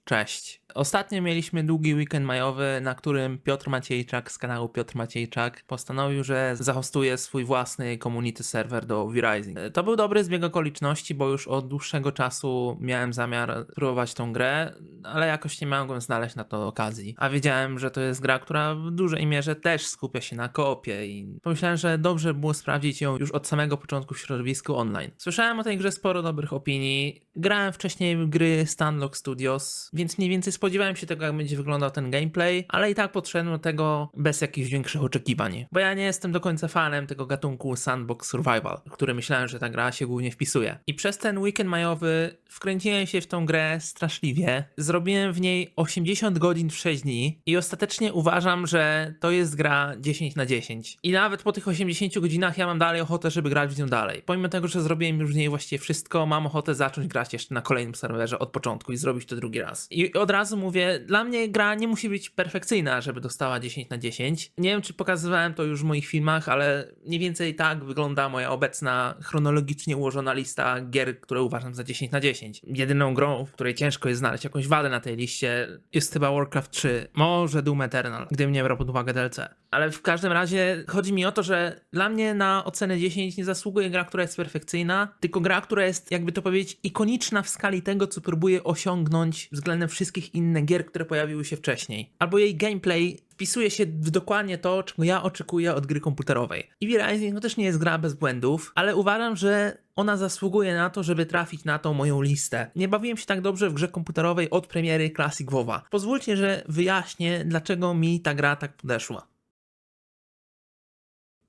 Cześć. Ostatnio mieliśmy długi weekend majowy, na którym Piotr Maciejczak z kanału Piotr Maciejczak postanowił, że zahostuje swój własny community server do V-Rising. To był dobry zbieg okoliczności, bo już od dłuższego czasu miałem zamiar próbować tą grę, ale jakoś nie mogłem znaleźć na to okazji. A wiedziałem, że to jest gra, która w dużej mierze też skupia się na koopie i pomyślałem, że dobrze było sprawdzić ją już od samego początku w środowisku online. Słyszałem o tej grze sporo dobrych opinii, grałem wcześniej w gry Stunlock Studios, więc mniej więcej spodziewałem się tego, jak będzie wyglądał ten gameplay, ale i tak podszedłem do tego bez jakichś większych oczekiwań. Bo ja nie jestem do końca fanem tego gatunku sandbox survival, w który myślałem, że ta gra się głównie wpisuje. I przez ten weekend majowy wkręciłem się w tą grę straszliwie. Zrobiłem w niej 80 godzin w 6 dni i ostatecznie uważam, że to jest gra 10 na 10. I nawet po tych 80 godzinach ja mam dalej ochotę, żeby grać w nią dalej. Pomimo tego, że zrobiłem już w niej właściwie wszystko, mam ochotę zacząć grać jeszcze na kolejnym serwerze od początku i zrobić to drugi raz. I od razu mówię, dla mnie gra nie musi być perfekcyjna, żeby dostała 10 na 10. Nie wiem, czy pokazywałem to już w moich filmach, ale mniej więcej tak wygląda moja obecna chronologicznie ułożona lista gier, które uważam za 10 na 10. Jedyną grą, w której ciężko jest znaleźć jakąś wadę na tej liście, jest chyba Warcraft 3, może Doom Eternal, gdybym nie brał pod uwagę DLC. Ale w każdym razie chodzi mi o to, że dla mnie na ocenę 10 nie zasługuje gra, która jest perfekcyjna, tylko gra, która jest, jakby to powiedzieć, ikoniczna w skali tego, co próbuje osiągnąć względem wszystkich innych gier, które pojawiły się wcześniej. Albo jej gameplay wpisuje się w dokładnie to, czego ja oczekuję od gry komputerowej. I V-Rising to też nie jest gra bez błędów, ale uważam, że ona zasługuje na to, żeby trafić na tą moją listę. Nie bawiłem się tak dobrze w grze komputerowej od premiery Classic WoWa. Pozwólcie, że wyjaśnię, dlaczego mi ta gra tak podeszła.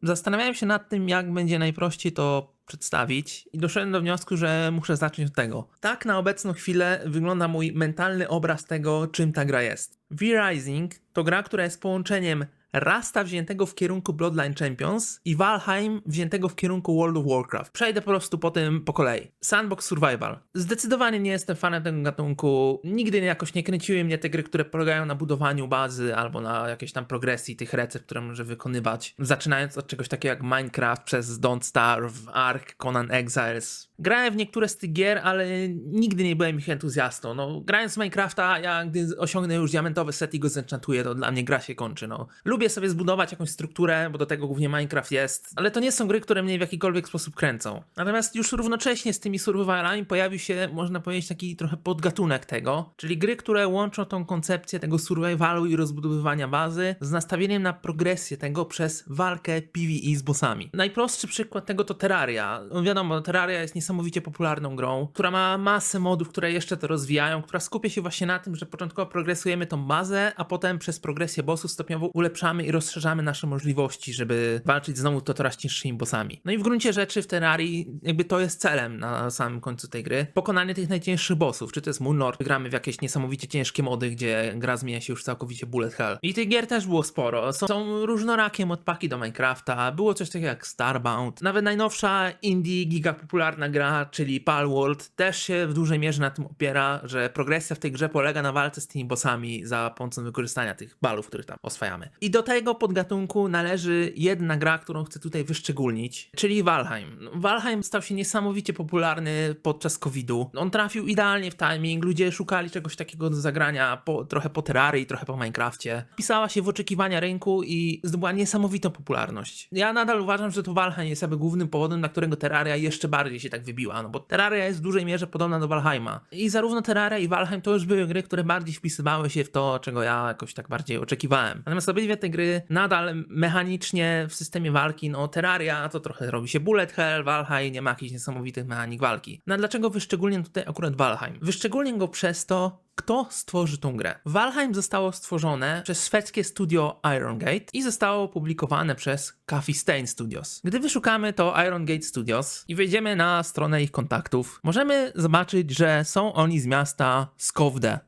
Zastanawiałem się nad tym, jak będzie najprościej to przedstawić i doszedłem do wniosku, że muszę zacząć od tego. Tak na obecną chwilę wygląda mój mentalny obraz tego, czym ta gra jest. V-Rising to gra, która jest połączeniem Rasta wziętego w kierunku Bloodline Champions i Valheim wziętego w kierunku World of Warcraft. Przejdę po prostu po tym po kolei. Sandbox Survival. Zdecydowanie nie jestem fanem tego gatunku. Nigdy jakoś nie kręciły mnie te gry, które polegają na budowaniu bazy albo na jakiejś tam progresji tych recept, które może wykonywać. Zaczynając od czegoś takiego jak Minecraft przez Don't Starve, Ark, Conan Exiles. Grałem w niektóre z tych gier, ale nigdy nie byłem ich entuzjastą. No, grając w Minecrafta, ja gdy osiągnę już diamentowy set i go zenchantuję, to dla mnie gra się kończy. No. Lubię sobie zbudować jakąś strukturę, bo do tego głównie Minecraft jest, ale to nie są gry, które mnie w jakikolwiek sposób kręcą. Natomiast już równocześnie z tymi survivalami pojawił się, można powiedzieć, taki trochę podgatunek tego, czyli gry, które łączą tą koncepcję tego survivalu i rozbudowywania bazy z nastawieniem na progresję tego przez walkę PvE z bossami. Najprostszy przykład tego to Terraria. No wiadomo, Terraria jest niesamowicie popularną grą, która ma masę modów, które jeszcze to rozwijają, która skupia się właśnie na tym, że początkowo progresujemy tą bazę, a potem przez progresję bossów stopniowo ulepszamy i rozszerzamy nasze możliwości, żeby walczyć znowu to coraz cięższymi bossami. No i w gruncie rzeczy w Terrarii jakby to jest celem na samym końcu tej gry. Pokonanie tych najcięższych bossów, czy to jest Moonlord, gramy w jakieś niesamowicie ciężkie mody, gdzie gra zmienia się już całkowicie bullet hell. I tych gier też było sporo. Są różnorakie modpaki do Minecrafta, było coś takiego jak Starbound. Nawet najnowsza indie, giga popularna gra, czyli Palworld, też się w dużej mierze na tym opiera, że progresja w tej grze polega na walce z tymi bossami za pomocą wykorzystania tych balów, których tam oswajamy. I do tego podgatunku należy jedna gra, którą chcę tutaj wyszczególnić, czyli Valheim. Valheim stał się niesamowicie popularny podczas COVID-u. On trafił idealnie w timing, ludzie szukali czegoś takiego do zagrania trochę po Terrarii, trochę po Minecrafcie. Wpisała się w oczekiwania rynku i zdobyła niesamowitą popularność. Ja nadal uważam, że to Valheim jest jakby głównym powodem, dla którego Terraria jeszcze bardziej się tak wybiła, no bo Terraria jest w dużej mierze podobna do Valheima. I zarówno Terraria i Valheim to już były gry, które bardziej wpisywały się w to, czego ja jakoś tak bardziej oczekiwałem. Natomiast obydwie te gry nadal mechanicznie w systemie walki, no Terraria to trochę robi się bullet hell, Valheim nie ma jakichś niesamowitych mechanik walki. No a dlaczego wyszczególnię tutaj akurat Valheim? Wyszczególnię go przez to, kto stworzy tą grę. Valheim zostało stworzone przez szwedzkie studio Iron Gate i zostało opublikowane przez Coffee Stain Studios. Gdy wyszukamy to Iron Gate Studios i wejdziemy na stronę ich kontaktów, możemy zobaczyć, że są oni z miasta Skövde.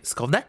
Skövde?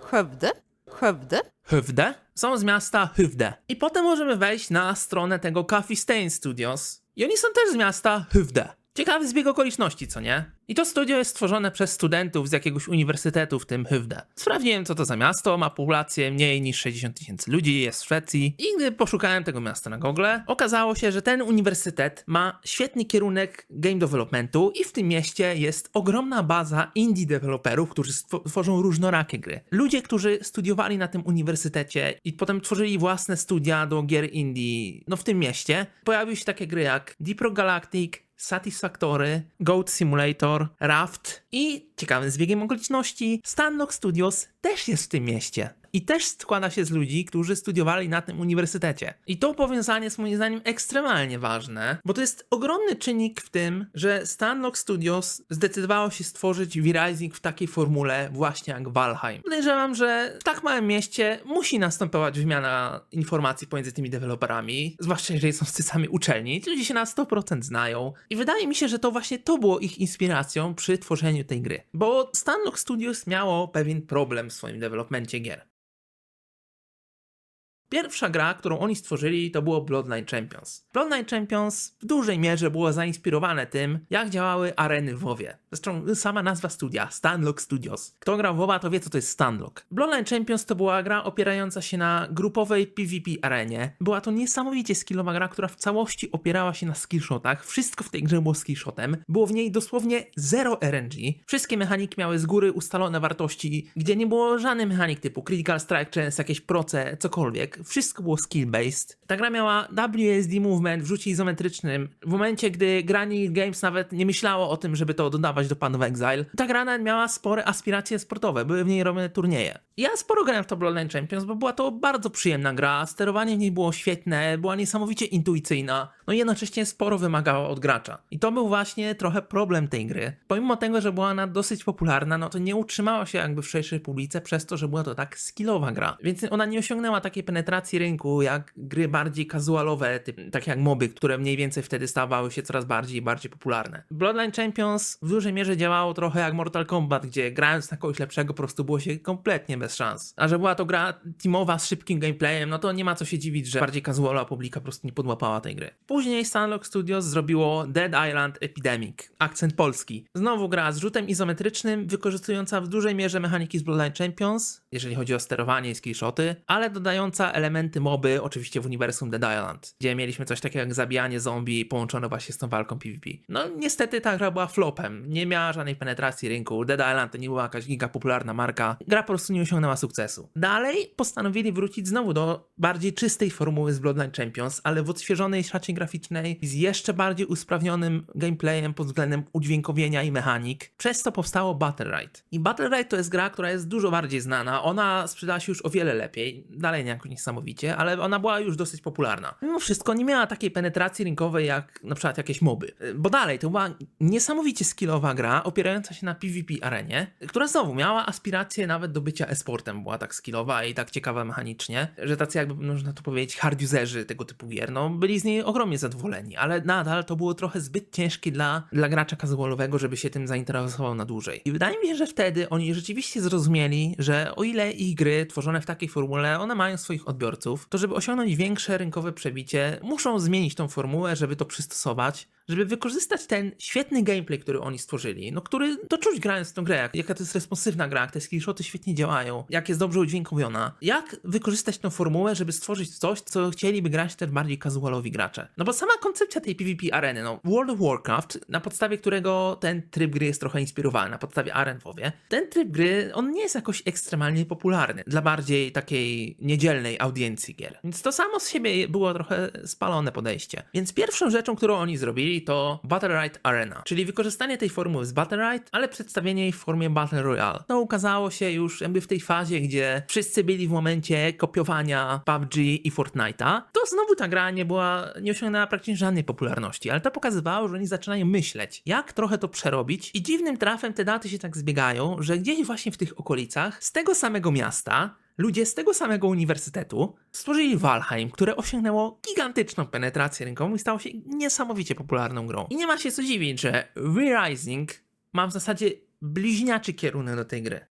Skövde? Skövde? Skövde? Są z miasta Skövde. I potem możemy wejść na stronę tego Coffee Stain Studios i oni są też z miasta Skövde. Ciekawy zbieg okoliczności, co nie? I to studio jest stworzone przez studentów z jakiegoś uniwersytetu, w tym Hyfde. Sprawdziłem, co to za miasto, ma populację mniej niż 60 tysięcy ludzi, jest w Szwecji. I gdy poszukałem tego miasta na Google, okazało się, że ten uniwersytet ma świetny kierunek game developmentu i w tym mieście jest ogromna baza indie deweloperów, którzy tworzą różnorakie gry. Ludzie, którzy studiowali na tym uniwersytecie i potem tworzyli własne studia do gier indie, no w tym mieście, pojawiły się takie gry jak Deep Rock Galactic, Satisfactory, Goat Simulator, Raft i ciekawym zbiegiem okoliczności Stanlock Studios też jest w tym mieście. I też składa się z ludzi, którzy studiowali na tym uniwersytecie. I to powiązanie jest moim zdaniem ekstremalnie ważne, bo to jest ogromny czynnik w tym, że Stanlock Studios zdecydowało się stworzyć V-Rising w takiej formule właśnie jak Valheim. Podejrzewam, że w tak małym mieście musi następować wymiana informacji pomiędzy tymi deweloperami, zwłaszcza jeżeli są z tej samej uczelni. Ci ludzie się na 100% znają i wydaje mi się, że to właśnie to było ich inspiracją przy tworzeniu tej gry. Bo Stanlock Studios miało pewien problem w swoim developmencie gier. Pierwsza gra, którą oni stworzyli, to było Bloodline Champions. Bloodline Champions w dużej mierze było zainspirowane tym, jak działały areny w WoWie. Zresztą sama nazwa studia, Stanlock Studios. Kto grał w WoWa, to wie, co to jest Stanlock. Bloodline Champions to była gra opierająca się na grupowej PvP arenie. Była to niesamowicie skillowa gra, która w całości opierała się na skillshotach. Wszystko w tej grze było skillshotem. Było w niej dosłownie zero RNG. Wszystkie mechaniki miały z góry ustalone wartości, gdzie nie było żadnych mechanik typu Critical Strike, Chance, jakieś proce, cokolwiek. Wszystko było skill-based. Ta gra miała WASD movement w rzucie izometrycznym. W momencie, gdy Granny Games nawet nie myślało o tym, żeby to dodawać do Path of Exile, ta gra nawet miała spore aspiracje sportowe. Były w niej robione turnieje. Ja sporo grałem w to Bloodline Champions, bo była to bardzo przyjemna gra. Sterowanie w niej było świetne, była niesamowicie intuicyjna. No i jednocześnie sporo wymagała od gracza. I to był właśnie trochę problem tej gry. Pomimo tego, że była ona dosyć popularna, no to nie utrzymała się jakby w szerszej publice przez to, że była to tak skillowa gra. Więc ona nie osiągnęła takiej penetracji rynku jak gry bardziej casualowe, tak jak moby, które mniej więcej wtedy stawały się coraz bardziej i bardziej popularne. Bloodline Champions w dużej mierze działało trochę jak Mortal Kombat, gdzie grając na kogoś lepszego po prostu było się kompletnie bez szans. A że była to gra teamowa z szybkim gameplayem, no to nie ma co się dziwić, że bardziej casualowa publika po prostu nie podłapała tej gry. Później Stanlock Studios zrobiło Dead Island Epidemic, akcent polski. Znowu gra z rzutem izometrycznym, wykorzystująca w dużej mierze mechaniki z Bloodline Champions, jeżeli chodzi o sterowanie i skillshoty, ale dodająca elementy moby, oczywiście w uniwersum Dead Island, gdzie mieliśmy coś takiego jak zabijanie zombie połączone właśnie z tą walką PvP. No niestety ta gra była flopem, nie miała żadnej penetracji rynku, Dead Island to nie była jakaś giga popularna marka, gra po prostu nie osiągnęła sukcesu. Dalej postanowili wrócić znowu do bardziej czystej formuły z Bloodline Champions, ale w odświeżonej szacie graficznej, z jeszcze bardziej usprawnionym gameplayem pod względem udźwiękowienia i mechanik. Przez to powstało Battle Ride. I Battle Ride to jest gra, która jest dużo bardziej znana, ona sprzedała się już o wiele lepiej, dalej nie jakoś niesamowicie, ale ona była już dosyć popularna. Mimo wszystko nie miała takiej penetracji rynkowej jak na przykład jakieś moby. Bo dalej, to była niesamowicie skillowa gra, opierająca się na PvP arenie, która znowu miała aspiracje nawet do bycia e-sportem. Była tak skillowa i tak ciekawa mechanicznie, że tacy jakby, można to powiedzieć, hard userzy tego typu gier, no byli z niej ogromnie zadowoleni, ale nadal to było trochę zbyt ciężkie dla gracza casualowego, żeby się tym zainteresował na dłużej. I wydaje mi się, że wtedy oni rzeczywiście zrozumieli, że o ile ich gry tworzone w takiej formule, one mają swoich odbiorców, to żeby osiągnąć większe rynkowe przebicie, muszą zmienić tą formułę, żeby to przystosować, żeby wykorzystać ten świetny gameplay, który oni stworzyli, no który to czuć grając w tę grę, jaka to jest responsywna gra, jak te skillshoty świetnie działają, jak jest dobrze udźwiękowiona. Jak wykorzystać tę formułę, żeby stworzyć coś, co chcieliby grać też bardziej casualowi gracze. No bo sama koncepcja tej PvP areny, no World of Warcraft, na podstawie którego ten tryb gry jest trochę inspirowany, na podstawie aren w WoWie, ten tryb gry, on nie jest jakoś ekstremalnie popularny dla bardziej takiej niedzielnej audiencji gier. Więc to samo z siebie było trochę spalone podejście. Więc pierwszą rzeczą, którą oni zrobili, to Battle Ride Arena, czyli wykorzystanie tej formuły z Battle Ride, ale przedstawienie jej w formie Battle Royale. To ukazało się już jakby w tej fazie, gdzie wszyscy byli w momencie kopiowania PUBG i Fortnite'a. To znowu ta gra nie osiągnęła praktycznie żadnej popularności, ale to pokazywało, że oni zaczynają myśleć, jak trochę to przerobić i dziwnym trafem te daty się tak zbiegają, że gdzieś właśnie w tych okolicach, z tego samego miasta, ludzie z tego samego uniwersytetu stworzyli Valheim, które osiągnęło gigantyczną penetrację rynkową i stało się niesamowicie popularną grą. I nie ma się co dziwić, że V-Rising ma w zasadzie bliźniaczy kierunek do tej gry.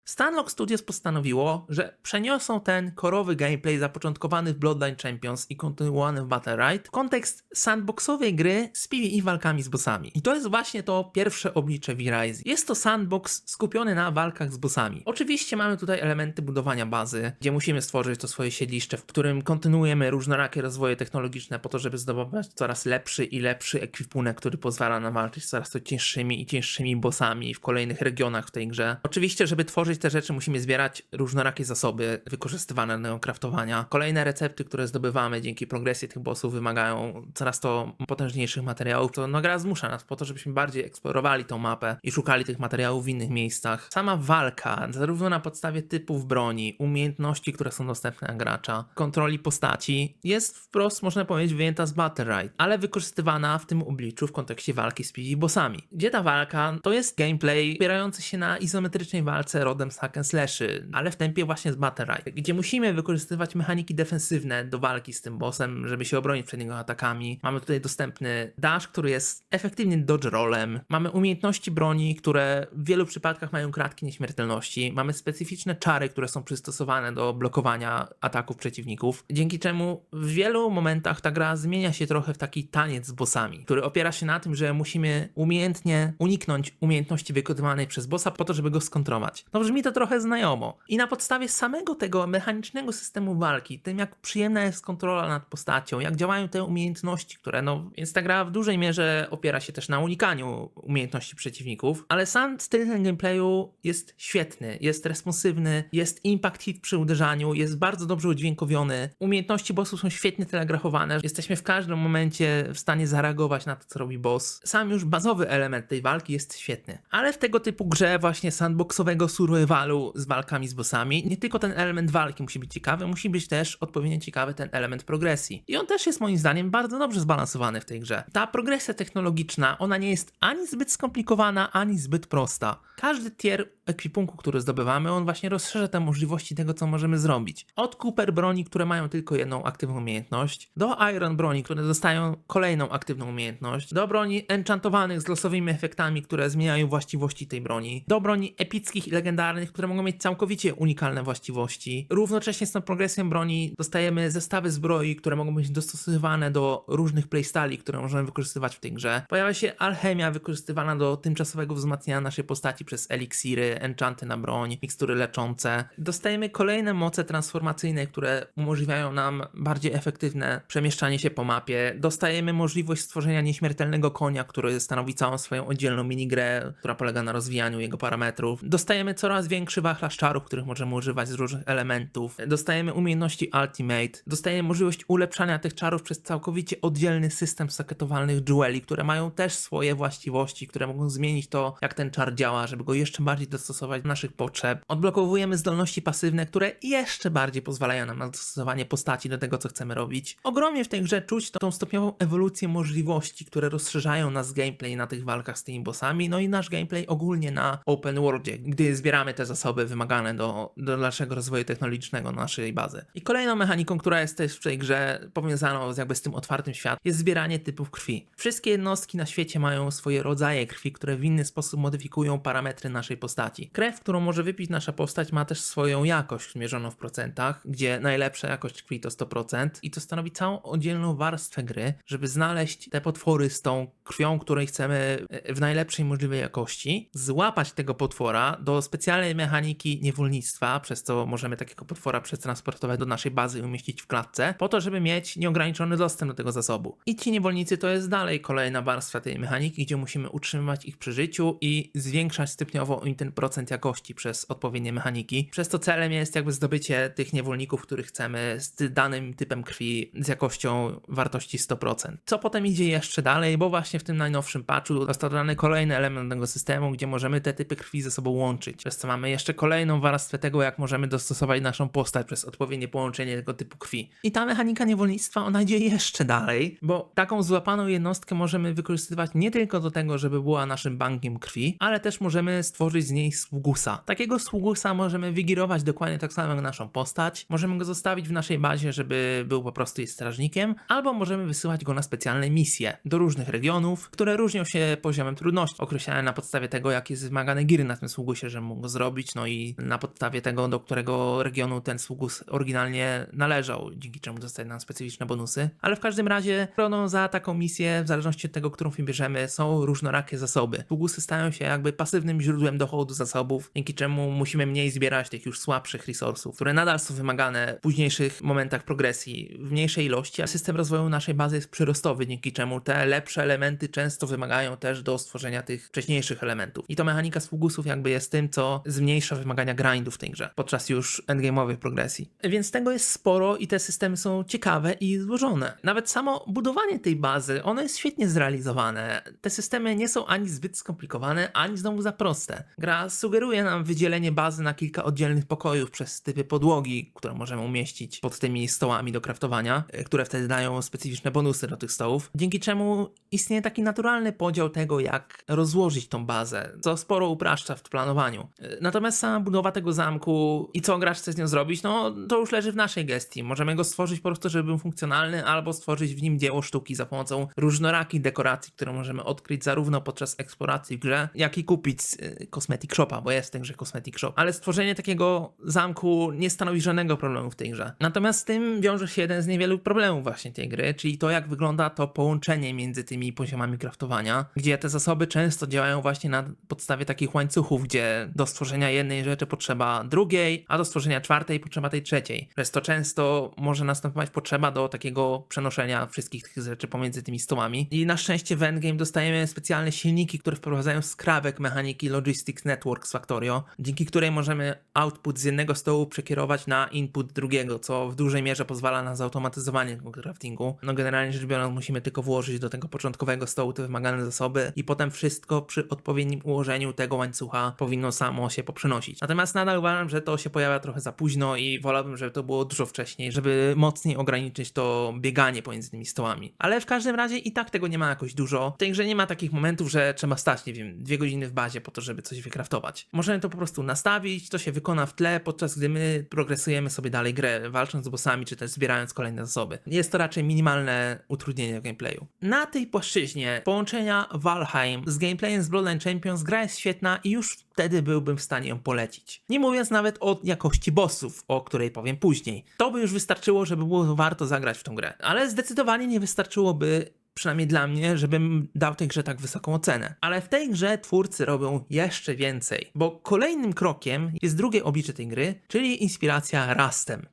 Stanlock Studios postanowiło, że przeniosą ten korowy gameplay zapoczątkowany w Bloodline Champions i kontynuowany w Battle Ride w kontekst sandboxowej gry z PvE walkami z bossami. I to jest właśnie to pierwsze oblicze V-Rising. Jest to sandbox skupiony na walkach z bossami. Oczywiście mamy tutaj elementy budowania bazy, gdzie musimy stworzyć to swoje siedlisze, w którym kontynuujemy różnorakie rozwoje technologiczne po to, żeby zdobywać coraz lepszy i lepszy ekwipunek, który pozwala nam walczyć z coraz to cięższymi i cięższymi bossami w kolejnych regionach w tej grze. Oczywiście, żeby tworzyć te rzeczy, musimy zbierać różnorakie zasoby wykorzystywane do craftowania. Kolejne recepty, które zdobywamy dzięki progresji tych bossów, wymagają coraz to potężniejszych materiałów. To gra zmusza nas po to, żebyśmy bardziej eksplorowali tą mapę i szukali tych materiałów w innych miejscach. Sama walka, zarówno na podstawie typów broni, umiejętności, które są dostępne dla gracza, kontroli postaci, jest wprost, można powiedzieć, wyjęta z Battle Ride, ale wykorzystywana w tym obliczu w kontekście walki z PvE bossami. Gdzie ta walka to jest gameplay opierający się na izometrycznej walce rodem z hack and slashy, ale w tempie właśnie z Battle Ride, gdzie musimy wykorzystywać mechaniki defensywne do walki z tym bossem, żeby się obronić przed jego atakami. Mamy tutaj dostępny dash, który jest efektywnym dodge rollem. Mamy umiejętności broni, które w wielu przypadkach mają kratki nieśmiertelności. Mamy specyficzne czary, które są przystosowane do blokowania ataków przeciwników, dzięki czemu w wielu momentach ta gra zmienia się trochę w taki taniec z bossami, który opiera się na tym, że musimy umiejętnie uniknąć umiejętności wykonywanej przez bossa po to, żeby go skontrować. No brzmi to trochę znajomo. I na podstawie samego tego mechanicznego systemu walki, tym jak przyjemna jest kontrola nad postacią, jak działają te umiejętności, które więc ta gra w dużej mierze opiera się też na unikaniu umiejętności przeciwników, ale sam styl ten gameplayu jest świetny, jest responsywny, jest impact hit przy uderzaniu, jest bardzo dobrze udźwiękowiony. Umiejętności bossów są świetnie telegrafowane, jesteśmy w każdym momencie w stanie zareagować na to, co robi boss. Sam już bazowy element tej walki jest świetny. Ale w tego typu grze właśnie sandboxowego survivalu z walkami z bossami, nie tylko ten element walki musi być ciekawy, musi być też odpowiednio ciekawy ten element progresji. I on też jest moim zdaniem bardzo dobrze zbalansowany w tej grze. Ta progresja technologiczna, ona nie jest ani zbyt skomplikowana, ani zbyt prosta. Każdy tier ekwipunku, który zdobywamy, on właśnie rozszerza te możliwości tego, co możemy zrobić. Od Cooper broni, które mają tylko jedną aktywną umiejętność, do Iron broni, które dostają kolejną aktywną umiejętność, do broni enchantowanych z losowymi efektami, które zmieniają właściwości tej broni, do broni epickich i legendarnych, które mogą mieć całkowicie unikalne właściwości. Równocześnie z tą progresją broni dostajemy zestawy zbroi, które mogą być dostosowywane do różnych playstyli, które możemy wykorzystywać w tej grze. Pojawia się alchemia wykorzystywana do tymczasowego wzmacniania naszej postaci przez eliksiry, enchanty na broń, mikstury leczące. Dostajemy kolejne moce transformacyjne, które umożliwiają nam bardziej efektywne przemieszczanie się po mapie. Dostajemy możliwość stworzenia nieśmiertelnego konia, który stanowi całą swoją oddzielną minigrę, która polega na rozwijaniu jego parametrów. Dostajemy coraz większy wachlarz czarów, których możemy używać z różnych elementów. Dostajemy umiejętności Ultimate. Dostajemy możliwość ulepszania tych czarów przez całkowicie oddzielny system saketowalnych jeweli, które mają też swoje właściwości, które mogą zmienić to, jak ten czar działa, żeby go jeszcze bardziej dostosować do naszych potrzeb. Odblokowujemy zdolności pasywne, które jeszcze bardziej pozwalają nam na dostosowanie postaci do tego, co chcemy robić. Ogromnie w tej grze czuć tą stopniową ewolucję możliwości, które rozszerzają nasz gameplay na tych walkach z tymi bossami, no i nasz gameplay ogólnie na open worldzie, gdy zbieramy te zasoby wymagane do dalszego rozwoju technologicznego naszej bazy. I kolejną mechaniką, która jest też w tej grze powiązaną z tym otwartym światem, jest zbieranie typów krwi. Wszystkie jednostki na świecie mają swoje rodzaje krwi, które w inny sposób modyfikują parametry naszej postaci. Krew, którą może wypić nasza postać, ma też swoją jakość mierzoną w procentach, gdzie najlepsza jakość krwi to 100% i to stanowi całą oddzielną warstwę gry, żeby znaleźć te potwory z tą krwią, której chcemy w najlepszej możliwej jakości, złapać tego potwora do specjalnej mechaniki niewolnictwa, przez co możemy takiego potwora przetransportować do naszej bazy i umieścić w klatce, po to, żeby mieć nieograniczony dostęp do tego zasobu. I ci niewolnicy to jest dalej kolejna warstwa tej mechaniki, gdzie musimy utrzymywać ich przy życiu i zwiększać stopniowo im ten procent jakości przez odpowiednie mechaniki. Przez to celem jest zdobycie tych niewolników, których chcemy z danym typem krwi z jakością wartości 100%. Co potem idzie jeszcze dalej, bo właśnie w tym najnowszym patchu został dodany kolejny element tego systemu, gdzie możemy te typy krwi ze sobą łączyć. Przez co mamy jeszcze kolejną warstwę tego, jak możemy dostosować naszą postać przez odpowiednie połączenie tego typu krwi. I ta mechanika niewolnictwa, ona idzie jeszcze dalej, bo taką złapaną jednostkę możemy wykorzystywać nie tylko do tego, żeby była naszym bankiem krwi, ale też możemy stworzyć z niej sługusa. Takiego sługusa możemy wygirować dokładnie tak samo jak naszą postać, możemy go zostawić w naszej bazie, żeby był po prostu jej strażnikiem, albo możemy wysyłać go na specjalne misje do różnych regionów, regionów, które różnią się poziomem trudności. Określane na podstawie tego, jak jest wymagane giry na tym sługusie, żeby mógł go zrobić, no i na podstawie tego, do którego regionu ten sługus oryginalnie należał, dzięki czemu dostaje nam specyficzne bonusy. Ale w każdym razie nagrodą za taką misję, w zależności od tego, którą wybierzemy, są różnorakie zasoby. Sługusy stają się jakby pasywnym źródłem dochodu zasobów, dzięki czemu musimy mniej zbierać tych już słabszych resursów, które nadal są wymagane w późniejszych momentach progresji w mniejszej ilości, a system rozwoju naszej bazy jest przyrostowy, dzięki czemu te lepsze elementy często wymagają też do stworzenia tych wcześniejszych elementów. I to mechanika sługusów jakby jest tym, co zmniejsza wymagania grindu w tej grze, podczas już endgame'owej progresji. Więc tego jest sporo i te systemy są ciekawe i złożone. Nawet samo budowanie tej bazy, ono jest świetnie zrealizowane. Te systemy nie są ani zbyt skomplikowane, ani znowu za proste. Gra sugeruje nam wydzielenie bazy na kilka oddzielnych pokojów przez typy podłogi, które możemy umieścić pod tymi stołami do craftowania, które wtedy dają specyficzne bonusy do tych stołów, dzięki czemu istnieje taki naturalny podział tego, jak rozłożyć tą bazę, co sporo upraszcza w planowaniu. Natomiast sama budowa tego zamku i co gracz chce z nią zrobić, no to już leży w naszej gestii. Możemy go stworzyć po prostu, żeby był funkcjonalny, albo stworzyć w nim dzieło sztuki za pomocą różnorakich dekoracji, które możemy odkryć zarówno podczas eksploracji w grze, jak i kupić z Cosmetic Shopa, bo jest w tej grze Cosmetic Shop. Ale stworzenie takiego zamku nie stanowi żadnego problemu w tej grze. Natomiast z tym wiąże się jeden z niewielu problemów właśnie tej gry, czyli to, jak wygląda to połączenie między tymi poziomami craftowania, gdzie te zasoby często działają właśnie na podstawie takich łańcuchów, gdzie do stworzenia jednej rzeczy potrzeba drugiej, a do stworzenia czwartej potrzeba tej trzeciej. Przez to często może następować potrzeba do takiego przenoszenia wszystkich tych rzeczy pomiędzy tymi stołami. I na szczęście w endgame dostajemy specjalne silniki, które wprowadzają skrawek mechaniki Logistics Network z Factorio, dzięki której możemy output z jednego stołu przekierować na input drugiego, co w dużej mierze pozwala na zautomatyzowanie tego craftingu. No generalnie rzecz biorąc, musimy tylko włożyć do tego początkowego stołu te wymagane zasoby i potem wszystko przy odpowiednim ułożeniu tego łańcucha powinno samo się poprzenosić. Natomiast nadal uważam, że to się pojawia trochę za późno i wolałbym, żeby to było dużo wcześniej, żeby mocniej ograniczyć to bieganie pomiędzy tymi stołami. Ale w każdym razie i tak tego nie ma jakoś dużo. W tej grze nie ma takich momentów, że trzeba stać, nie wiem, 2 godziny w bazie po to, żeby coś wykraftować. Możemy to po prostu nastawić, to się wykona w tle, podczas gdy my progresujemy sobie dalej grę, walcząc z bossami, czy też zbierając kolejne zasoby. Jest to raczej minimalne utrudnienie w gameplayu. Na tej płaszczyźnie połączenia Valheim z gameplayem z Bloodline Champions gra jest świetna i już wtedy byłbym w stanie ją polecić. Nie mówiąc nawet o jakości bossów, o której powiem później. To by już wystarczyło, żeby było warto zagrać w tą grę. Ale zdecydowanie nie wystarczyłoby, przynajmniej dla mnie, żebym dał tej grze tak wysoką ocenę. Ale w tej grze twórcy robią jeszcze więcej, bo kolejnym krokiem jest drugie oblicze tej gry, czyli inspiracja Rustem.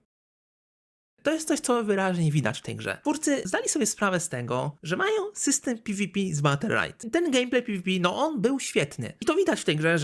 To jest coś, co wyraźnie widać w tej grze. Twórcy zdali sobie sprawę z tego, że mają system PvP z Battle Right. Ten gameplay PvP, no on był świetny. I to widać w tej grze,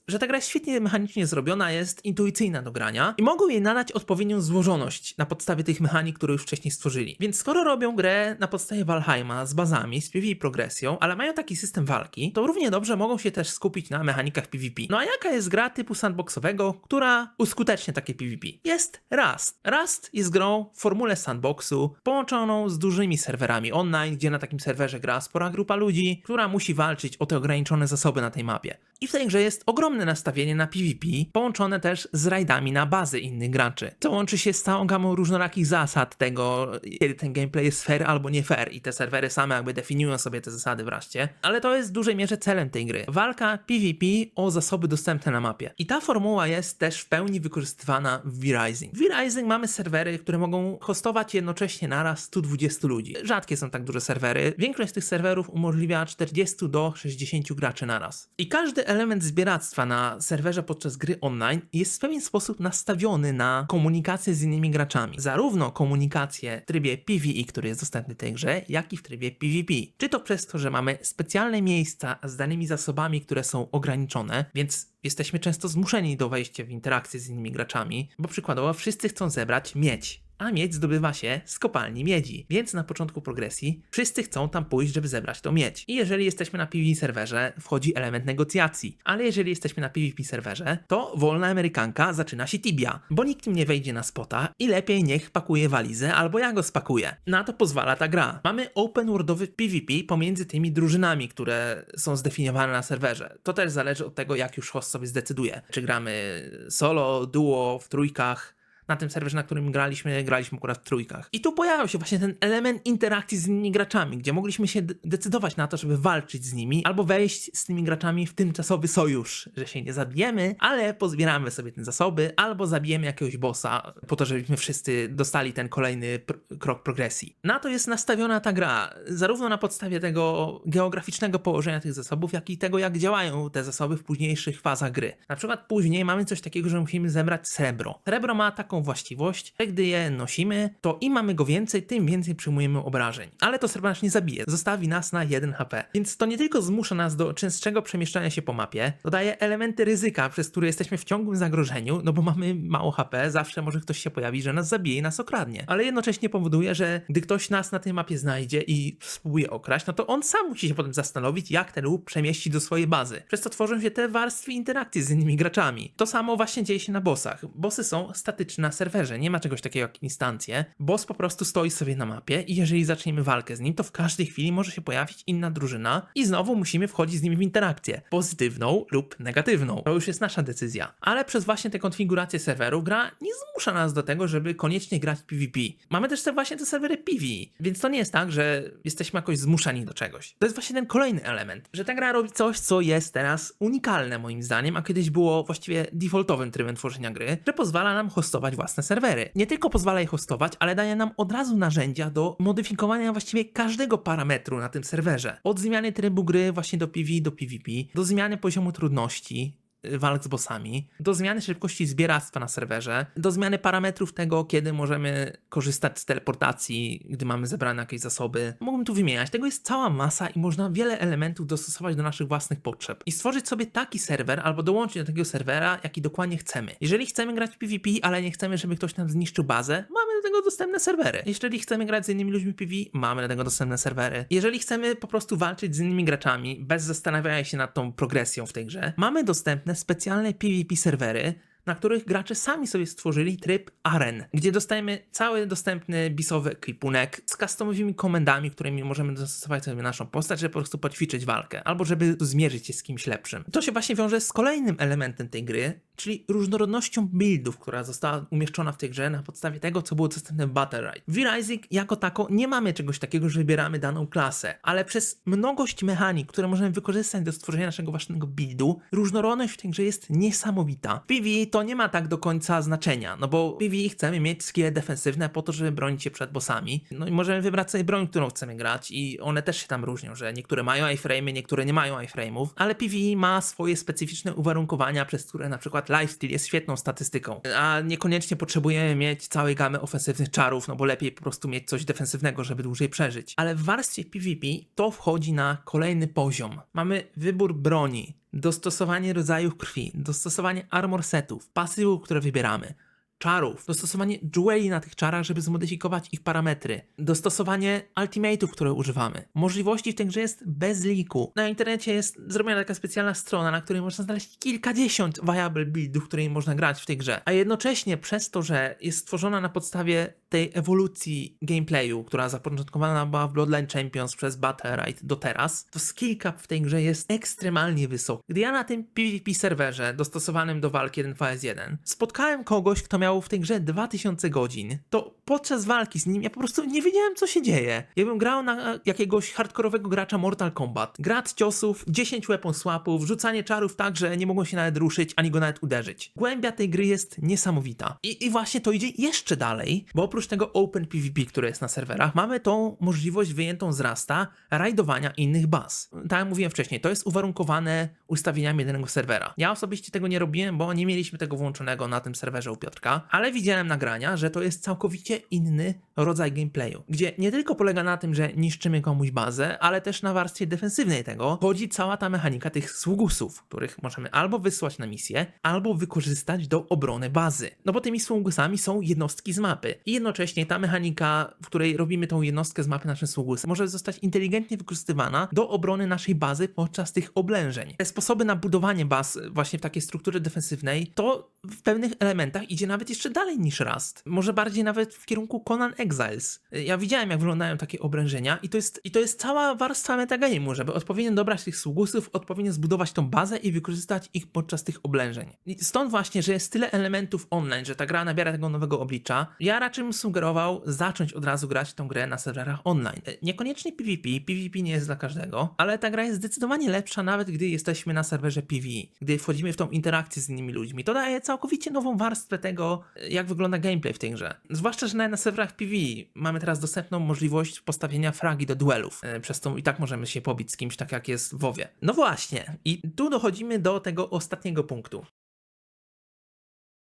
że ta gra jest świetnie mechanicznie zrobiona, jest intuicyjna do grania i mogą jej nadać odpowiednią złożoność na podstawie tych mechanik, które już wcześniej stworzyli. Więc skoro robią grę na podstawie Valheima z bazami, z PvE progresją, ale mają taki system walki, to równie dobrze mogą się też skupić na mechanikach PvP. No a jaka jest gra typu sandboxowego, która uskutecznia takie PvP? Jest Rust. Rust jest grą w formule sandboxu połączoną z dużymi serwerami online, gdzie na takim serwerze gra spora grupa ludzi, która musi walczyć o te ograniczone zasoby na tej mapie. I w tej grze jest ogromne nastawienie na PvP, połączone też z rajdami na bazy innych graczy. To łączy się z całą gamą różnorakich zasad tego, kiedy ten gameplay jest fair albo nie fair i te serwery same jakby definiują sobie te zasady wreszcie. Ale to jest w dużej mierze celem tej gry. Walka PvP o zasoby dostępne na mapie. I ta formuła jest też w pełni wykorzystywana w V-Rising. W V-Rising mamy serwery, które mogą hostować jednocześnie naraz 120 ludzi. Rzadkie są tak duże serwery. Większość z tych serwerów umożliwia 40 do 60 graczy naraz. I każdy element zbieractwa na serwerze podczas gry online jest w pewien sposób nastawiony na komunikację z innymi graczami. Zarówno komunikację w trybie PvE, który jest dostępny w tej grze, jak i w trybie PvP. Czy to przez to, że mamy specjalne miejsca z danymi zasobami, które są ograniczone, więc jesteśmy często zmuszeni do wejścia w interakcję z innymi graczami, bo przykładowo wszyscy chcą zebrać miedź. A miedź zdobywa się z kopalni miedzi, więc na początku progresji wszyscy chcą tam pójść, żeby zebrać tą miedź. I jeżeli jesteśmy na PvE serwerze, wchodzi element negocjacji, ale jeżeli jesteśmy na PvP serwerze, to wolna Amerykanka zaczyna się tibia, bo nikt im nie wejdzie na spota i lepiej niech pakuje walizę albo ja go spakuję. Na to pozwala ta gra. Mamy open worldowy PvP pomiędzy tymi drużynami, które są zdefiniowane na serwerze. To też zależy od tego, jak już host sobie zdecyduje. Czy gramy solo, duo, w trójkach. na tym serwerze, na którym graliśmy akurat w trójkach. I tu pojawiał się właśnie ten element interakcji z innymi graczami, gdzie mogliśmy się decydować na to, żeby walczyć z nimi, albo wejść z tymi graczami w tymczasowy sojusz, że się nie zabijemy, ale pozbieramy sobie te zasoby, albo zabijemy jakiegoś bossa, po to, żebyśmy wszyscy dostali ten kolejny krok progresji. Na to jest nastawiona ta gra, zarówno na podstawie tego geograficznego położenia tych zasobów, jak i tego, jak działają te zasoby w późniejszych fazach gry. Na przykład później mamy coś takiego, że musimy zebrać srebro. Srebro ma taką właściwość, że gdy je nosimy, to im mamy go więcej, tym więcej przyjmujemy obrażeń. Ale to srebro nas nie zabije, zostawi nas na 1 HP. Więc to nie tylko zmusza nas do częstszego przemieszczania się po mapie, to daje elementy ryzyka, przez które jesteśmy w ciągłym zagrożeniu, no bo mamy mało HP, zawsze może ktoś się pojawi, że nas zabije i nas okradnie. Ale jednocześnie powoduje, że gdy ktoś nas na tej mapie znajdzie i spróbuje okraść, no to on sam musi się potem zastanowić, jak ten łup przemieścić do swojej bazy. Przez to tworzą się te warstwy interakcji z innymi graczami. To samo właśnie dzieje się na bossach. Bossy są statyczne na serwerze, nie ma czegoś takiego jak instancje. Boss po prostu stoi sobie na mapie i jeżeli zaczniemy walkę z nim, to w każdej chwili może się pojawić inna drużyna i znowu musimy wchodzić z nimi w interakcję. Pozytywną lub negatywną. To już jest nasza decyzja. Ale przez właśnie te konfiguracje serweru gra nie zmusza nas do tego, żeby koniecznie grać PvP. Mamy też właśnie te serwery PvE, więc to nie jest tak, że jesteśmy jakoś zmuszani do czegoś. To jest właśnie ten kolejny element, że ta gra robi coś, co jest teraz unikalne moim zdaniem, a kiedyś było właściwie defaultowym trybem tworzenia gry, że pozwala nam hostować własne serwery. Nie tylko pozwala je hostować, ale daje nam od razu narzędzia do modyfikowania właściwie każdego parametru na tym serwerze. Od zmiany trybu gry właśnie do PvE, do PvP, do zmiany poziomu trudności, walk z bossami, do zmiany szybkości zbieractwa na serwerze, do zmiany parametrów tego, kiedy możemy korzystać z teleportacji, gdy mamy zebrane jakieś zasoby. Mógłbym tu wymieniać. Tego jest cała masa i można wiele elementów dostosować do naszych własnych potrzeb. I stworzyć sobie taki serwer, albo dołączyć do takiego serwera, jaki dokładnie chcemy. Jeżeli chcemy grać w PvP, ale nie chcemy, żeby ktoś nam zniszczył bazę, mamy do tego dostępne serwery. Jeżeli chcemy grać z innymi ludźmi PvE, mamy do tego dostępne serwery. Jeżeli chcemy po prostu walczyć z innymi graczami, bez zastanawiania się nad tą progresją w tej grze, mamy dostępne specjalne PvP serwery, na których gracze sami sobie stworzyli tryb Aren, gdzie dostajemy cały dostępny bisowy ekwipunek z customowymi komendami, którymi możemy dostosować sobie naszą postać, żeby po prostu poćwiczyć walkę, albo żeby zmierzyć się z kimś lepszym. To się właśnie wiąże z kolejnym elementem tej gry, czyli różnorodnością buildów, która została umieszczona w tej grze na podstawie tego, co było dostępne w Battlerite. W V-Rising jako tako nie mamy czegoś takiego, że wybieramy daną klasę, ale przez mnogość mechanik, które możemy wykorzystać do stworzenia naszego własnego buildu, różnorodność w tej grze jest niesamowita. PvE to nie ma tak do końca znaczenia, no bo w PvE chcemy mieć skille defensywne po to, żeby bronić się przed bossami. No i możemy wybrać sobie broń, którą chcemy grać i one też się tam różnią, że niektóre mają iframe'y, niektóre nie mają iframe'ów, ale PvE ma swoje specyficzne uwarunkowania, przez które na przykład lifesteal jest świetną statystyką, a niekoniecznie potrzebujemy mieć całej gamy ofensywnych czarów, no bo lepiej po prostu mieć coś defensywnego, żeby dłużej przeżyć. Ale w warstwie PvP to wchodzi na kolejny poziom. Mamy wybór broni, dostosowanie rodzajów krwi, dostosowanie armor setów, pasywów, które wybieramy, czarów, dostosowanie jeweli na tych czarach, żeby zmodyfikować ich parametry, dostosowanie ultimate'ów, które używamy. Możliwości w tej grze jest bez liku. Na internecie jest zrobiona taka specjalna strona, na której można znaleźć kilkadziesiąt viable buildów, którymi można grać w tej grze. A jednocześnie przez to, że jest stworzona na podstawie tej ewolucji gameplayu, która zapoczątkowana była w Bloodline Champions przez Battlerite do teraz, to skill cap w tej grze jest ekstremalnie wysoki. Gdy ja na tym PvP serwerze dostosowanym do walki 1vs1 spotkałem kogoś, kto miał w tej grze 2000 godzin, to podczas walki z nim ja po prostu nie wiedziałem, co się dzieje. Jakbym grał na jakiegoś hardkorowego gracza Mortal Kombat. Grad ciosów, 10 weapon swapów, rzucanie czarów tak, że nie mogą się nawet ruszyć, ani go nawet uderzyć. Głębia tej gry jest niesamowita. I właśnie to idzie jeszcze dalej, bo oprócz tego Open PvP, które jest na serwerach, mamy tą możliwość wyjętą z Rasta rajdowania innych baz. Tak jak mówiłem wcześniej, to jest uwarunkowane ustawieniami danego serwera. Ja osobiście tego nie robiłem, bo nie mieliśmy tego włączonego na tym serwerze u Piotrka, ale widziałem nagrania, że to jest całkowicie inny rodzaj gameplayu, gdzie nie tylko polega na tym, że niszczymy komuś bazę, ale też na warstwie defensywnej tego chodzi cała ta mechanika tych sługusów, których możemy albo wysłać na misję, albo wykorzystać do obrony bazy. No bo tymi sługusami są jednostki z mapy i jednocześnie ta mechanika, w której robimy tą jednostkę z mapy naszym sługusem, może zostać inteligentnie wykorzystywana do obrony naszej bazy podczas tych oblężeń. Te sposoby na budowanie baz właśnie w takiej strukturze defensywnej, to w pewnych elementach idzie nawet nawet jeszcze dalej niż Rust. Może bardziej nawet w kierunku Conan Exiles. Ja widziałem, jak wyglądają takie obrężenia i to jest cała warstwa metagame'u, żeby odpowiednio dobrać tych sługusów, odpowiednio zbudować tą bazę i wykorzystać ich podczas tych oblężeń. I stąd właśnie, że jest tyle elementów online, że ta gra nabiera tego nowego oblicza, ja raczej bym sugerował zacząć od razu grać tą grę na serwerach online. Niekoniecznie PvP nie jest dla każdego, ale ta gra jest zdecydowanie lepsza nawet gdy jesteśmy na serwerze PvE, gdy wchodzimy w tą interakcję z innymi ludźmi. To daje całkowicie nową warstwę tego, jak wygląda gameplay w tej grze. Zwłaszcza, że nawet na serwerach PvE mamy teraz dostępną możliwość postawienia fragi do duelów. Przez to i tak możemy się pobić z kimś, tak jak jest w WoWie. No właśnie, i tu dochodzimy do tego ostatniego punktu.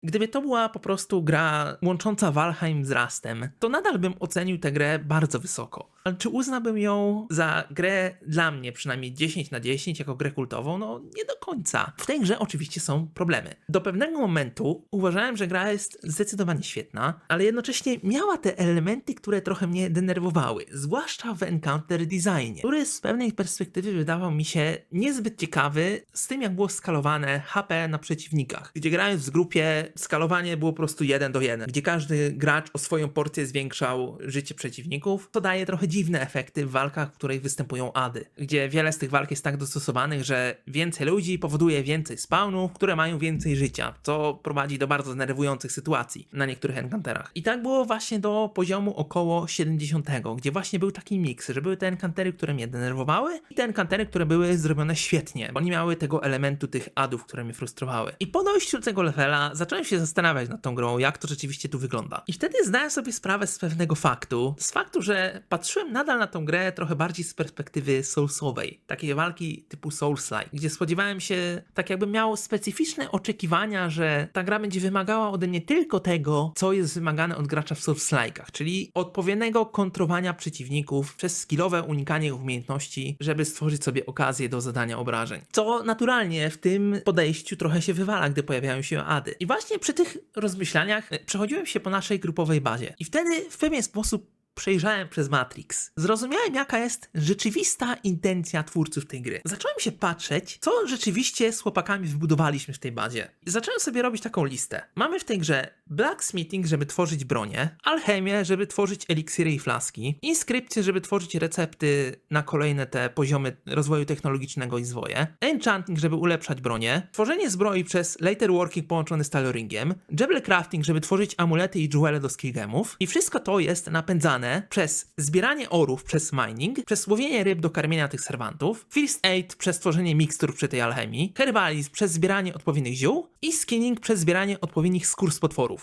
Gdyby to była po prostu gra łącząca Valheim z Rustem, to nadal bym ocenił tę grę bardzo wysoko. Ale czy uznałbym ją za grę dla mnie przynajmniej 10 na 10 jako grę kultową? No nie do końca. W tej grze oczywiście są problemy. Do pewnego momentu uważałem, że gra jest zdecydowanie świetna, ale jednocześnie miała te elementy, które trochę mnie denerwowały. Zwłaszcza w encounter designie, który z pewnej perspektywy wydawał mi się niezbyt ciekawy z tym, jak było skalowane HP na przeciwnikach. Gdzie grając w grupie skalowanie było po prostu 1:1, gdzie każdy gracz o swoją porcję zwiększał życie przeciwników, to daje trochę dziwne efekty w walkach, w których występują ady, gdzie wiele z tych walk jest tak dostosowanych, że więcej ludzi powoduje więcej spawnów, które mają więcej życia, co prowadzi do bardzo denerwujących sytuacji na niektórych encounterach. I tak było właśnie do poziomu około 70, gdzie właśnie był taki miks, że były te encountery, które mnie denerwowały i te encountery, które były zrobione świetnie, bo nie miały tego elementu tych adów, które mnie frustrowały. I po dojściu do tego levela zacząłem się zastanawiać nad tą grą, jak to rzeczywiście tu wygląda. I wtedy zdałem sobie sprawę z pewnego faktu, że patrzyłem nadal na tą grę trochę bardziej z perspektywy soulsowej, takiej walki typu Souls-like, gdzie spodziewałem się, tak jakbym miał specyficzne oczekiwania, że ta gra będzie wymagała ode mnie tylko tego, co jest wymagane od gracza w Souls-like'ach, czyli odpowiedniego kontrowania przeciwników przez skillowe unikanie umiejętności, żeby stworzyć sobie okazję do zadania obrażeń. Co naturalnie w tym podejściu trochę się wywala, gdy pojawiają się ady. I właśnie przy tych rozmyślaniach przechodziłem się po naszej grupowej bazie. I wtedy w pewien sposób przejrzałem przez Matrix. Zrozumiałem, jaka jest rzeczywista intencja twórców tej gry. Zacząłem się patrzeć, co rzeczywiście z chłopakami wybudowaliśmy w tej bazie. I zacząłem sobie robić taką listę. Mamy w tej grze blacksmithing, żeby tworzyć bronię, alchemię, żeby tworzyć eliksiry i flaski, inskrypcje, żeby tworzyć recepty na kolejne te poziomy rozwoju technologicznego i zwoje, enchanting, żeby ulepszać bronię, tworzenie zbroi przez later working połączony z tailoringiem, jewel crafting, żeby tworzyć amulety i jewele do skillgemów i wszystko to jest napędzane przez zbieranie orów przez mining, przez łowienie ryb do karmienia tych serwantów, first aid przez tworzenie mikstur przy tej alchemii, herbalizm przez zbieranie odpowiednich ziół i skinning przez zbieranie odpowiednich skór z potworów.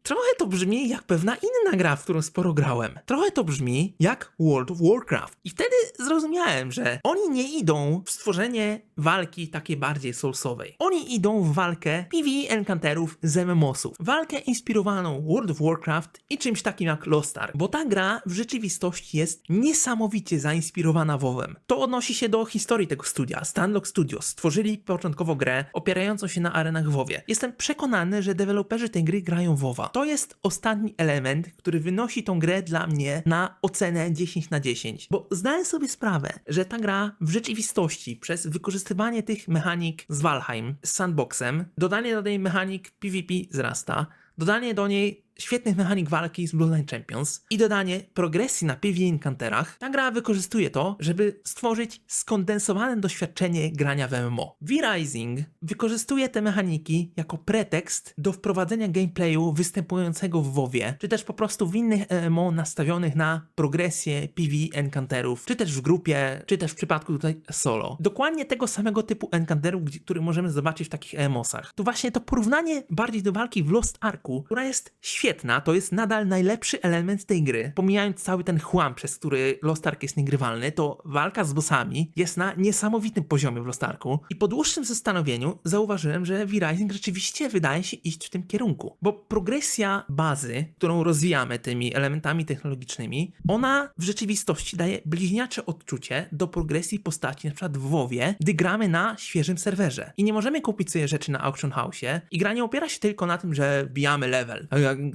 Trochę to brzmi jak pewna inna gra, w którą sporo grałem. Trochę to brzmi jak World of Warcraft. I wtedy zrozumiałem, że oni nie idą w stworzenie walki takiej bardziej soulsowej. Oni idą w walkę PvE encounterów z MMOsów. Walkę inspirowaną World of Warcraft i czymś takim jak Lost Ark. Bo ta gra w rzeczywistości jest niesamowicie zainspirowana WoWem. To odnosi się do historii tego studia. Stunlock Studios stworzyli początkowo grę opierającą się na arenach w WoWie. Jestem przekonany, że deweloperzy tej gry grają w WoWa. To jest ostatni element, który wynosi tą grę dla mnie na ocenę 10 na 10. Bo zdałem sobie sprawę, że ta gra w rzeczywistości przez wykorzystywanie tych mechanik z Valheim, z sandboxem, dodanie do niej mechanik PvP z Rusta, dodanie do niej świetnych mechanik walki z Bloodline Champions i dodanie progresji na PvE encounterach, ta gra wykorzystuje to, żeby stworzyć skondensowane doświadczenie grania w MMO. V-Rising wykorzystuje te mechaniki jako pretekst do wprowadzenia gameplayu występującego w WoWie, czy też po prostu w innych MMO nastawionych na progresję PvE encounterów, czy też w grupie, czy też w przypadku tutaj solo. Dokładnie tego samego typu encounterów, który możemy zobaczyć w takich MMOsach. To właśnie to porównanie bardziej do walki w Lost Arku, która jest świetna, to jest nadal najlepszy element tej gry. Pomijając cały ten chłam, przez który Lost Ark jest niegrywalny, to walka z bossami jest na niesamowitym poziomie w Lost Arku. I po dłuższym zastanowieniu zauważyłem, że V-Rising rzeczywiście wydaje się iść w tym kierunku. Bo progresja bazy, którą rozwijamy tymi elementami technologicznymi, ona w rzeczywistości daje bliźniacze odczucie do progresji postaci, na przykład w WoWie, gdy gramy na świeżym serwerze. I nie możemy kupić sobie rzeczy na Auction House'ie i gra nie opiera się tylko na tym, że wbijamy level.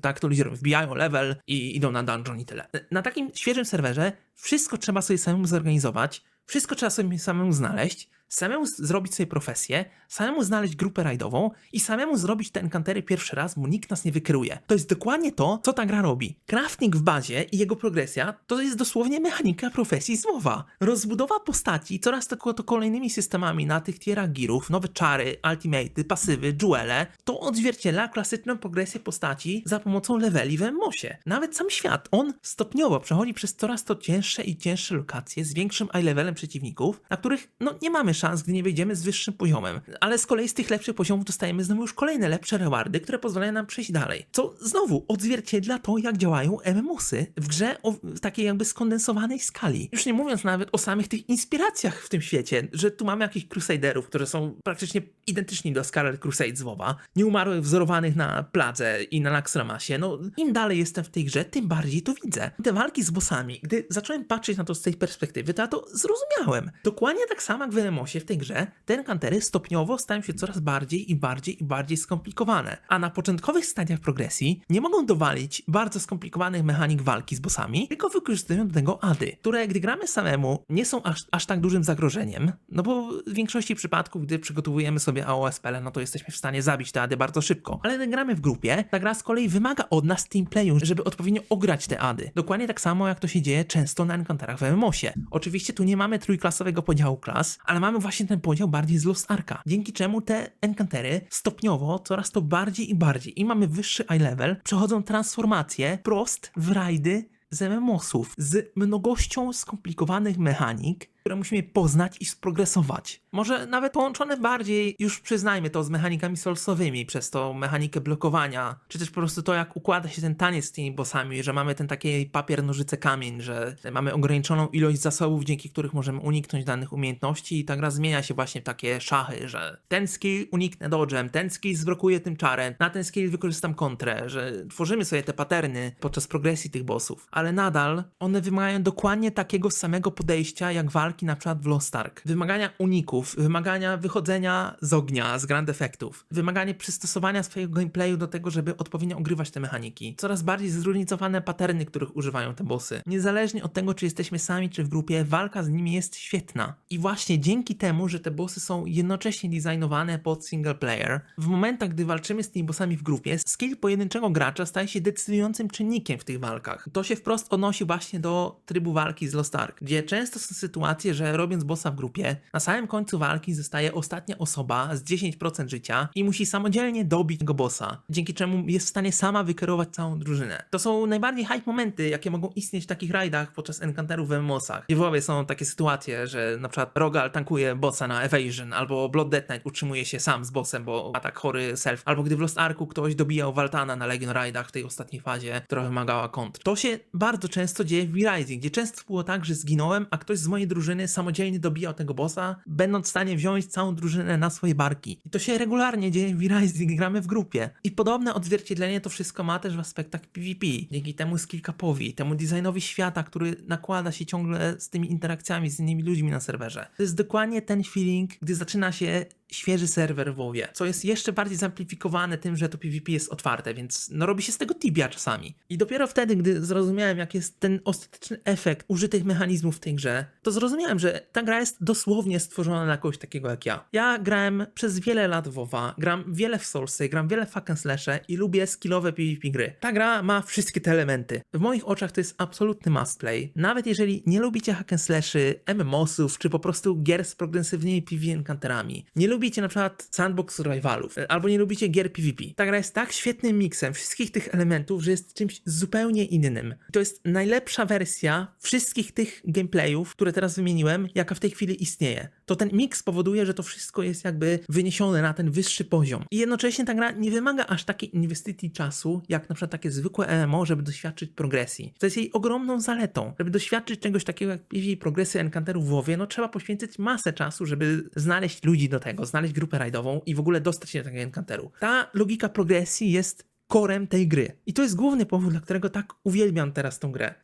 Tak to ludzie robią, wbijają level i idą na dungeon i tyle. Na takim świeżym serwerze wszystko trzeba sobie samemu zorganizować, wszystko trzeba sobie samemu znaleźć, samemu zrobić sobie profesję, samemu znaleźć grupę rajdową i samemu zrobić te enkantery pierwszy raz, bo nikt nas nie wykryje. To jest dokładnie to, co ta gra robi. Crafting w bazie i jego progresja to jest dosłownie mechanika profesji z WoWa. Rozbudowa postaci coraz to kolejnymi systemami na tych tierach girów, nowe czary, ultimaty, pasywy, jewele, to odzwierciedla klasyczną progresję postaci za pomocą leveli w MMOSie. Nawet sam świat, on stopniowo przechodzi przez coraz to cięższe i cięższe lokacje z większym eye-levelem przeciwników, na których nie mamy szans, gdy nie wejdziemy z wyższym poziomem. Ale z kolei z tych lepszych poziomów dostajemy znowu już kolejne lepsze rewardy, które pozwalają nam przejść dalej. Co znowu odzwierciedla to, jak działają MMOsy w grze w takiej jakby skondensowanej skali. Już nie mówiąc nawet o samych tych inspiracjach w tym świecie, że tu mamy jakichś Crusaderów, którzy są praktycznie identyczni do Scarlet Crusade z WoWa, nieumarłych wzorowanych na Pladze i na Naxxramasie. Im dalej jestem w tej grze, tym bardziej to widzę. Te walki z bossami, gdy zacząłem patrzeć na to z tej perspektywy, to ja to zrozumiałem. Dokładnie tak samo jak w MMOsie w tej grze, te enkantery stopniowo stają się coraz bardziej i bardziej i bardziej skomplikowane. A na początkowych stadiach progresji nie mogą dowalić bardzo skomplikowanych mechanik walki z bossami, tylko wykorzystują do tego ady, które gdy gramy samemu nie są aż tak dużym zagrożeniem, bo w większości przypadków, gdy przygotowujemy sobie AOSP, to jesteśmy w stanie zabić te ady bardzo szybko. Ale gdy gramy w grupie, ta gra z kolei wymaga od nas teamplayu, żeby odpowiednio ograć te ady. Dokładnie tak samo jak to się dzieje często na enkanterach w MMOsie. Oczywiście tu nie mamy trójklasowego podziału klas, ale mamy właśnie ten podział bardziej z Lost Arka, dzięki czemu te enkantery stopniowo coraz to bardziej i bardziej, im mamy wyższy eye level, przechodzą transformacje prost w rajdy z MMOsów, z mnogością skomplikowanych mechanik, które musimy poznać i sprogresować. Może nawet połączone bardziej, już przyznajmy to, z mechanikami soulsowymi, przez to mechanikę blokowania, czy też po prostu to, jak układa się ten taniec z tymi bossami, że mamy ten taki papier, nożyce, kamień, że mamy ograniczoną ilość zasobów, dzięki których możemy uniknąć danych umiejętności i ta gra zmienia się właśnie w takie szachy, że ten skill uniknę dodgem, ten skill zblokuję tym czarem, na ten skill wykorzystam kontrę, że tworzymy sobie te paterny podczas progresji tych bossów, ale nadal one wymagają dokładnie takiego samego podejścia, jak walki na przykład w Lost Ark. Wymagania uników, wymagania wychodzenia z ognia, z grand efektów, wymaganie przystosowania swojego gameplayu do tego, żeby odpowiednio ogrywać te mechaniki. Coraz bardziej zróżnicowane paterny, których używają te bossy. Niezależnie od tego, czy jesteśmy sami, czy w grupie, walka z nimi jest świetna. I właśnie dzięki temu, że te bossy są jednocześnie designowane pod single player, w momentach, gdy walczymy z tymi bossami w grupie, skill pojedynczego gracza staje się decydującym czynnikiem w tych walkach. To się wprost odnosi właśnie do trybu walki z Lost Ark, gdzie często są sytuacje, że robiąc bossa w grupie, na samym końcu walki zostaje ostatnia osoba z 10% życia i musi samodzielnie dobić tego bossa, dzięki czemu jest w stanie sama wykierować całą drużynę. To są najbardziej hype momenty, jakie mogą istnieć w takich rajdach podczas enkanterów w MMOsach. I w WoWie są takie sytuacje, że na przykład Rogal tankuje bossa na Evasion, albo Blood Death Knight utrzymuje się sam z bossem, bo ma tak chory self, albo gdy w Lost Arku ktoś dobijał Waltana na Legion Raidach w tej ostatniej fazie, która wymagała kontr. To się bardzo często dzieje w V-Rising, gdzie często było tak, że zginąłem, a ktoś z mojej drużyny samodzielnie dobijał tego bossa, będąc w stanie wziąć całą drużynę na swoje barki. I to się regularnie dzieje w V-Rising, gramy w grupie. I podobne odzwierciedlenie to wszystko ma też w aspektach PvP. Dzięki temu skill capowi, temu designowi świata, który nakłada się ciągle z tymi interakcjami z innymi ludźmi na serwerze. To jest dokładnie ten feeling, gdy zaczyna się świeży serwer w WoWie, co jest jeszcze bardziej zamplifikowane tym, że to PvP jest otwarte, więc robi się z tego tibia czasami. I dopiero wtedy, gdy zrozumiałem, jak jest ten ostateczny efekt użytych mechanizmów w tej grze, to zrozumiałem, że ta gra jest dosłownie stworzona dla kogoś takiego jak ja. Ja grałem przez wiele lat w WoWa, gram wiele w Soulsy, gram wiele w hack and slashe i lubię skillowe PvP gry. Ta gra ma wszystkie te elementy. W moich oczach to jest absolutny must play. Nawet jeżeli nie lubicie hack and slashy, MMOsów, czy po prostu gier z progresywnymi PvP encounterami, nie lubicie na przykład sandbox survivalów, albo nie lubicie gier PvP. Ta gra jest tak świetnym miksem wszystkich tych elementów, że jest czymś zupełnie innym. To jest najlepsza wersja wszystkich tych gameplayów, które teraz wymieniłem, jaka w tej chwili istnieje. To ten miks powoduje, że to wszystko jest jakby wyniesione na ten wyższy poziom. I jednocześnie ta gra nie wymaga aż takiej inwestycji czasu, jak na przykład takie zwykłe MMO, żeby doświadczyć progresji. To jest jej ogromną zaletą. Żeby doświadczyć czegoś takiego jak PvP progresy encounterów w WoWie, trzeba poświęcić masę czasu, żeby znaleźć ludzi do tego, znaleźć grupę rajdową i w ogóle dostać się do tego encounteru. Ta logika progresji jest korem tej gry. I to jest główny powód, dla którego tak uwielbiam teraz tą grę.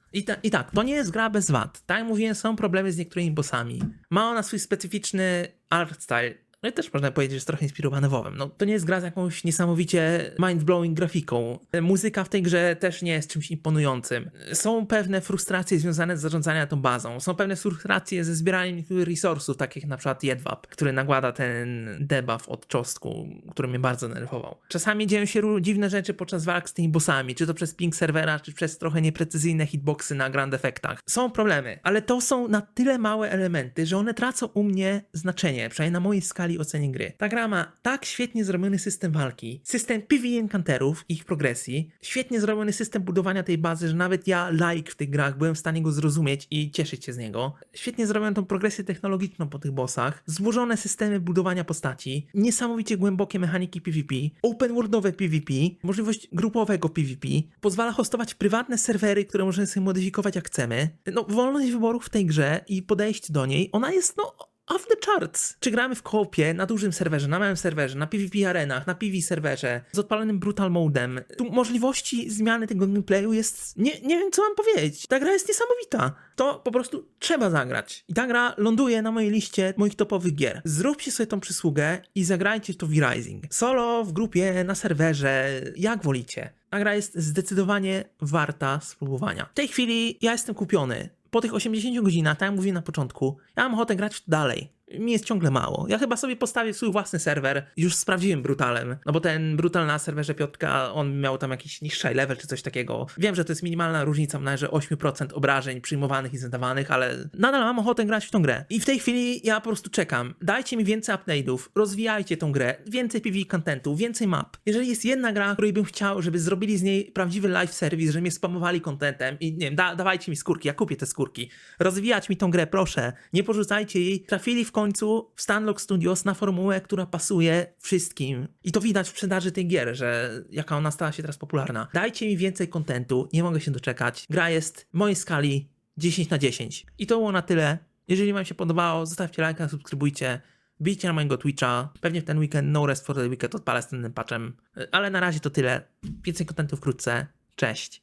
I tak, to nie jest gra bez wad. Tak jak mówiłem, są problemy z niektórymi bossami. Ma ona swój specyficzny art style, No i też można powiedzieć, że jest trochę inspirowany WoWem. No to nie jest gra z jakąś niesamowicie mind-blowing grafiką. Muzyka w tej grze też nie jest czymś imponującym. Są pewne frustracje związane z zarządzaniem tą bazą. Są pewne frustracje ze zbieraniem niektórych resursów, takich jak na przykład jedwab, który nakłada ten debuff od czosnku, który mnie bardzo denerwował. Czasami dzieją się dziwne rzeczy podczas walk z tymi bossami, czy to przez ping serwera, czy przez trochę nieprecyzyjne hitboxy na grand efektach. Są problemy, ale to są na tyle małe elementy, że one tracą u mnie znaczenie, przynajmniej na mojej skali oceny gry. Ta gra ma tak świetnie zrobiony system walki, system PvE encounterów i ich progresji, świetnie zrobiony system budowania tej bazy, że nawet ja, laik w tych grach, byłem w stanie go zrozumieć i cieszyć się z niego. Świetnie zrobioną tą progresję technologiczną po tych bossach, złożone systemy budowania postaci, niesamowicie głębokie mechaniki PvP, open worldowe PvP, możliwość grupowego PvP, pozwala hostować prywatne serwery, które możemy sobie modyfikować jak chcemy. No, wolność wyborów w tej grze i podejście do niej, ona jest off the charts. Czy gramy w koopie, na dużym serwerze, na małym serwerze, na PvP arenach, na PvE serwerze, z odpalonym brutal modem. Tu możliwości zmiany tego gameplayu jest... Nie wiem, co mam powiedzieć. Ta gra jest niesamowita. To po prostu trzeba zagrać. I ta gra ląduje na mojej liście moich topowych gier. Zróbcie sobie tą przysługę i zagrajcie to V-Rising. Solo, w grupie, na serwerze, jak wolicie. Ta gra jest zdecydowanie warta spróbowania. W tej chwili ja jestem kupiony. Po tych 80 godzinach, tak jak mówiłem na początku, ja mam ochotę grać w to dalej. Mi jest ciągle mało. Ja chyba sobie postawię swój własny serwer. Już sprawdziłem Brutalem. No bo ten Brutal na serwerze Piotrka, on miał tam jakiś niższy level czy coś takiego. Wiem, że to jest minimalna różnica, na że 8% obrażeń przyjmowanych i zadawanych, ale nadal mam ochotę grać w tą grę. I w tej chwili ja po prostu czekam. Dajcie mi więcej update'ów, rozwijajcie tą grę, więcej PvE contentu, więcej map. Jeżeli jest jedna gra, której bym chciał, żeby zrobili z niej prawdziwy live service, że mnie spamowali contentem i nie wiem, dawajcie mi skórki, ja kupię te skórki. Rozwijać mi tą grę, proszę. Nie porzucajcie jej. Trafili w końcu w Stunlock Studios na formułę, która pasuje wszystkim. I to widać w sprzedaży tej gier, że jaka ona stała się teraz popularna. Dajcie mi więcej kontentu, nie mogę się doczekać. Gra jest w mojej skali 10 na 10. I to było na tyle. Jeżeli wam się podobało, zostawcie lajka, subskrybujcie. Bijcie na mojego Twitcha. Pewnie w ten weekend No Rest for the Weekend odpalę z tym patchem. Ale na razie to tyle. Więcej kontentu wkrótce. Cześć.